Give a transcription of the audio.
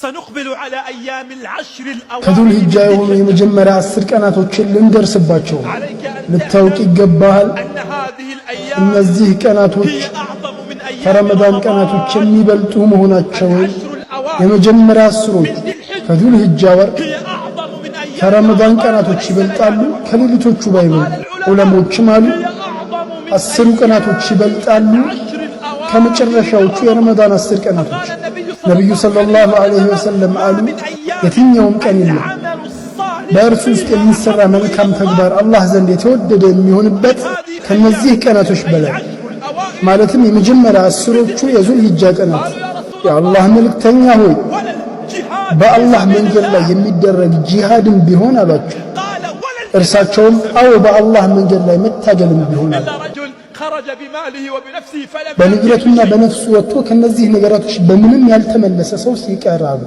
سنقبل على أيام العشر الأواخر ከዙል ሂጃ የሆኑ የመጀመሪያ 10 ቀናቶችን ልንደርስባቸው ልታውቅ ይገባሃል። እነዚህ ቀናቶች ከረመዳን ቀናቶች የሚበልጡ መሆናቸውን የመጀመሪያ 10ሮች ከዙል ሂጃ ወር ከረመዳን ቀናቶች ይበልጣሉ ከሌሊቶቹ ባይበልጡ። ዑለሞችም አሉ 10 ቀናቶች ይበልጣሉ ከመጨረሻዎቹ የረመዳን 10 ቀናቶች። ነብዩ ሰለላሁ ዐለይሂ ወሰለም አሉ የትኛውም ቀን የለም በእርሱ ውስጥ የሚሰራ መልካም ተግባር አላህ ዘንድ የተወደደ የሚሆንበት ከነዚህ ቀናቶች በላይ። ማለትም የመጀመሪያ 10ሮቹ የዙል ሂጃ ቀናት። የአላህ መልእክተኛ ሆይ በአላህ መንገድ ላይ የሚደረግ ጂሃድም ቢሆን አሏቸው። እርሳቸውም አዎ በአላህ መንገድ ላይ መታገልም ቢሆን አሉ። በንብረቱና በነፍሱ ወጥቶ ከነዚህ ነገራቶች በምንም ያልተመለሰ ሰው ሲቀራሉ